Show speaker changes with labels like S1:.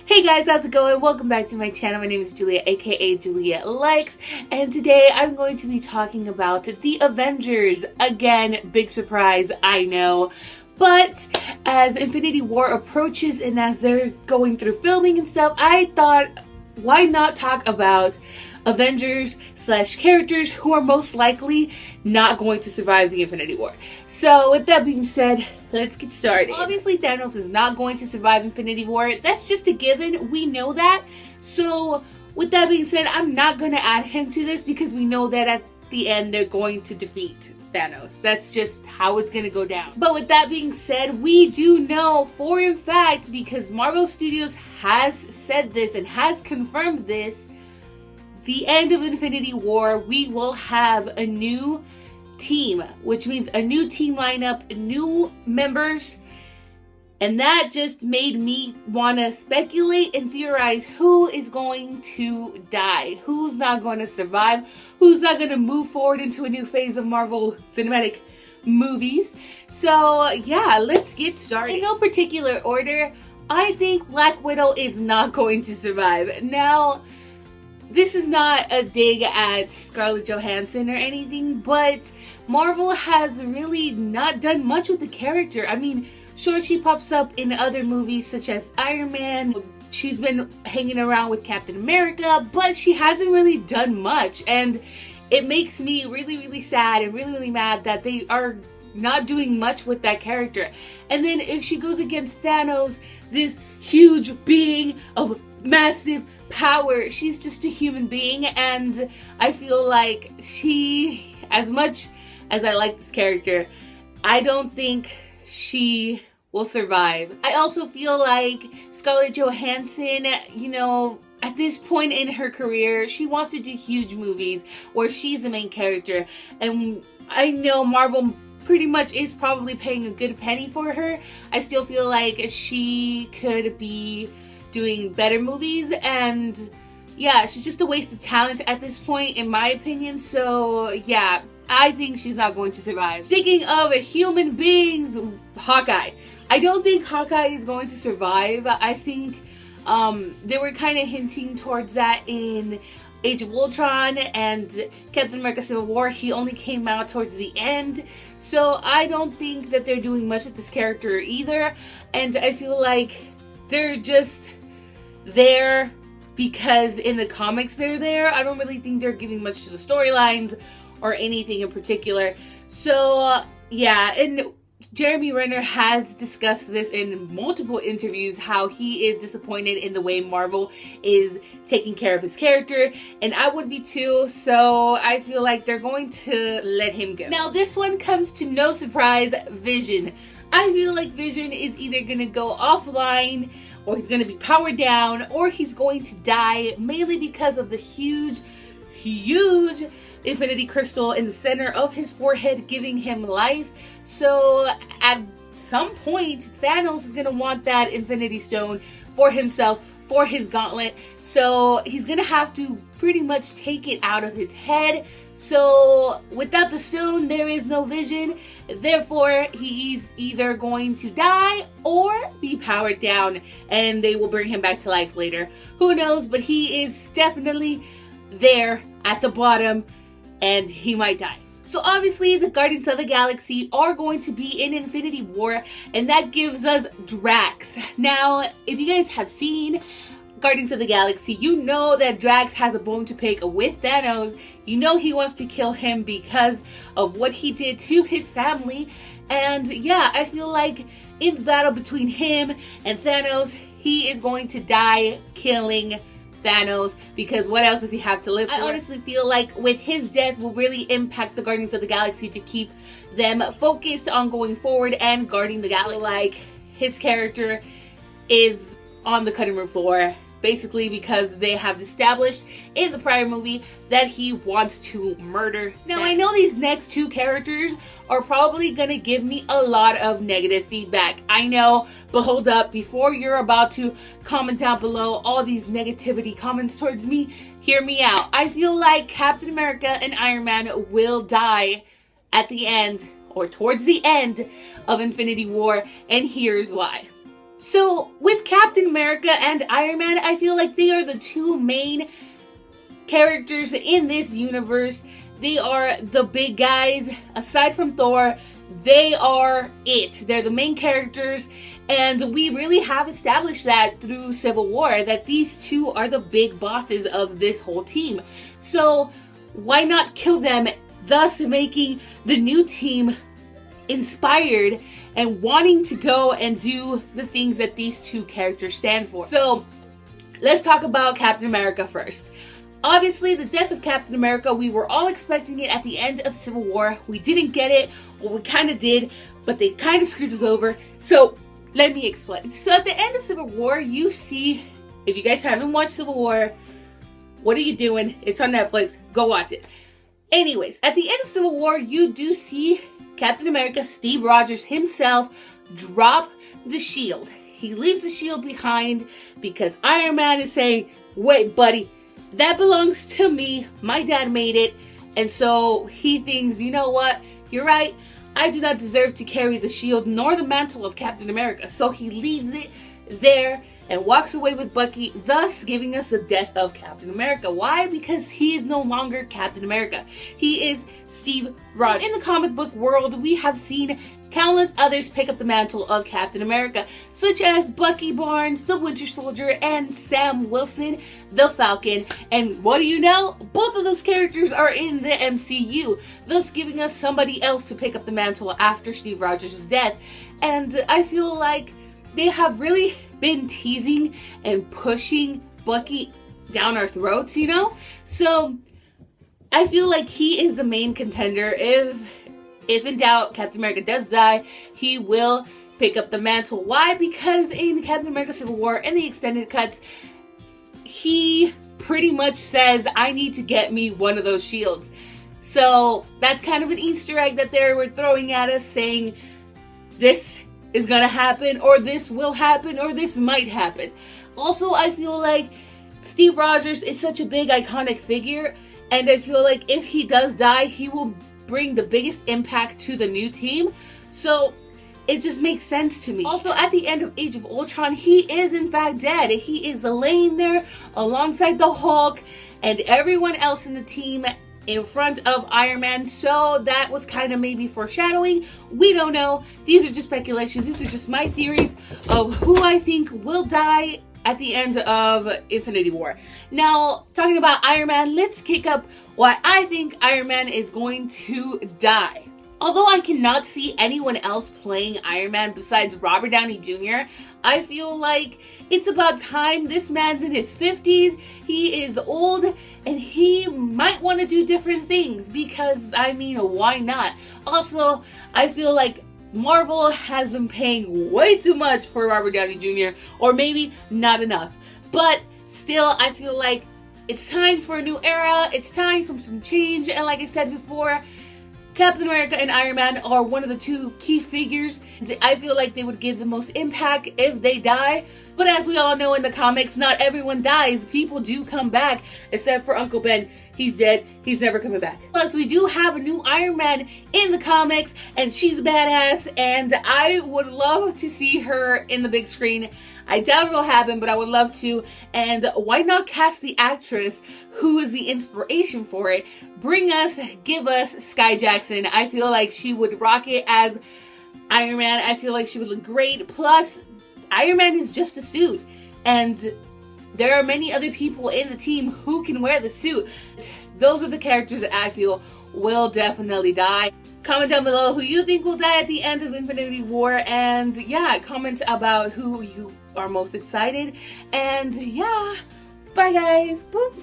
S1: Hey guys, how's it going? Welcome back to my channel. My name is Juliet, aka Juliet Likes, and today I'm going to be talking about the Avengers. Again, big surprise, I know. But as Infinity War approaches and as they're going through filming and stuff, I thought, why not talk about Avengers / characters who are most likely not going to survive the Infinity War. So with that being said, let's get started. Obviously Thanos is not going to survive Infinity War. That's just a given. We know that. So with that being said, I'm not going to add him to this because we know that at the end they're going to defeat Thanos. That's just how it's going to go down. But with that being said, we do know for a fact, because Marvel Studios has said this and has confirmed this, the end of Infinity War, we will have a new team, which means a new team lineup, new members, and that just made me want to speculate and theorize who is going to die, who's not going to survive, who's not going to move forward into a new phase of Marvel Cinematic movies. So yeah, let's get started. In no particular order, I think Black Widow is not going to survive. Now, this is not a dig at Scarlett Johansson or anything, but Marvel has really not done much with the character. I mean, sure, she pops up in other movies such as Iron Man. She's been hanging around with Captain America, but she hasn't really done much. And it makes me really, really sad and really, really mad that they are not doing much with that character. And then if she goes against Thanos, this huge being of massive power, she's just a human being, and I feel like she, as much as I like this character, I don't think she will survive. I also feel like Scarlett Johansson, you know, at this point in her career, she wants to do huge movies where she's the main character, and I know Marvel pretty much is probably paying a good penny for her. I still feel like she could be doing better movies, and yeah, she's just a waste of talent at this point, in my opinion. So yeah, I think she's not going to survive. Speaking of human beings, Hawkeye. I don't think Hawkeye is going to survive. I think they were kind of hinting towards that in Age of Ultron and Captain America Civil War. He only came out towards the end, so I don't think that they're doing much with this character either, and I feel like they're just there because in the comics they're there. I don't really think they're giving much to the storylines or anything in particular. So yeah, and Jeremy Renner has discussed this in multiple interviews, how he is disappointed in the way Marvel is taking care of his character, and I would be too. So I feel like they're going to let him go. Now this one comes to no surprise, Vision. I feel like Vision is either gonna go offline, or he's going to be powered down, or he's going to die, mainly because of the huge Infinity Crystal in the center of his forehead giving him life. So at some point, Thanos is going to want that Infinity Stone for himself, for his gauntlet. So he's going to have to pretty much take it out of his head. So without the stone, there is no Vision. Therefore, he's either going to die or be powered down, and they will bring him back to life later. Who knows? But he is definitely there at the bottom, and he might die. So obviously, the Guardians of the Galaxy are going to be in Infinity War, and that gives us Drax. Now, if you guys have seen Guardians of the Galaxy, you know that Drax has a bone to pick with Thanos. You know he wants to kill him because of what he did to his family. And yeah, I feel like in the battle between him and Thanos, he is going to die killing Thanos, because what else does he have to live for? I honestly feel like with his death will really impact the Guardians of the Galaxy to keep them focused on going forward and guarding the galaxy. Like, his character is on the cutting room floor, basically because they have established in the prior movie that he wants to murder them. Now, I know these next two characters are probably gonna give me a lot of negative feedback. I know, but hold up, before you're about to comment down below all these negativity comments towards me, hear me out. I feel like Captain America and Iron Man will die at the end, or towards the end of Infinity War, and here's why. So with Captain America and Iron Man, I feel like they are the two main characters in this universe. They are the big guys. Aside from Thor, they are it. They're the main characters. And we really have established that through Civil War, that these two are the big bosses of this whole team. So why not kill them, thus making the new team inspired and wanting to go and do the things that these two characters stand for. So let's talk about Captain America first. Obviously, the death of Captain America, we were all expecting it at the end of Civil War. We didn't get it. Well, we kind of did, but they kind of screwed us over. So let me explain. So at the end of Civil War, you see, if you guys haven't watched Civil War, what are you doing? It's on Netflix. Go watch it. Anyways, at the end of Civil War, you do see Captain America, Steve Rogers himself, drop the shield. He leaves the shield behind because Iron Man is saying, wait, buddy, that belongs to me. My dad made it. And so he thinks, you know what? You're right. I do not deserve to carry the shield nor the mantle of Captain America. So he leaves it there and walks away with Bucky, thus giving us the death of Captain America. Why? Because he is no longer Captain America. He is Steve Rogers. In the comic book world, we have seen countless others pick up the mantle of Captain America, such as Bucky Barnes, the Winter Soldier, and Sam Wilson, the Falcon. And what do you know? Both of those characters are in the MCU, thus giving us somebody else to pick up the mantle after Steve Rogers' death. And I feel like they have really been teasing and pushing Bucky down our throats, you know? So I feel like he is the main contender. If in doubt, Captain America does die, he will pick up the mantle. Why? Because in Captain America Civil War, in the extended cuts, he pretty much says, I need to get me one of those shields. So that's kind of an Easter egg that they were throwing at us, saying this is gonna happen, or this will happen, or this might happen. Also, I feel like Steve Rogers is such a big iconic figure, and I feel like if he does die, he will bring the biggest impact to the new team. So it just makes sense to me. Also, at the end of Age of Ultron, he is in fact dead. He is laying there alongside the Hulk and everyone else in the team in front of Iron Man. So that was kind of maybe foreshadowing. We don't know. These are just speculations. These are just my theories of who I think will die at the end of Infinity War. Now, talking about Iron Man, let's kick up why I think Iron Man is going to die. Although I cannot see anyone else playing Iron Man besides Robert Downey Jr., I feel like it's about time. This man's in his 50s, he is old, and he might want to do different things because, I mean, why not? Also, I feel like Marvel has been paying way too much for Robert Downey Jr., or maybe not enough. But still, I feel like it's time for a new era, it's time for some change, and like I said before, Captain America and Iron Man are one of the two key figures. I feel like they would give the most impact if they die. But as we all know in the comics, not everyone dies. People do come back, except for Uncle Ben. He's dead. He's never coming back. Plus, we do have a new Iron Man in the comics, and she's a badass, and I would love to see her in the big screen. I doubt it'll happen, but I would love to. And why not cast the actress who is the inspiration for it? Give us Sky Jackson. I feel like she would rock it as Iron Man. I feel like she would look great. Plus, Iron Man is just a suit. And there are many other people in the team who can wear the suit. Those are the characters that I feel will definitely die. Comment down below who you think will die at the end of Infinity War. And yeah, comment about who you are most excited. And yeah, bye guys. Boop.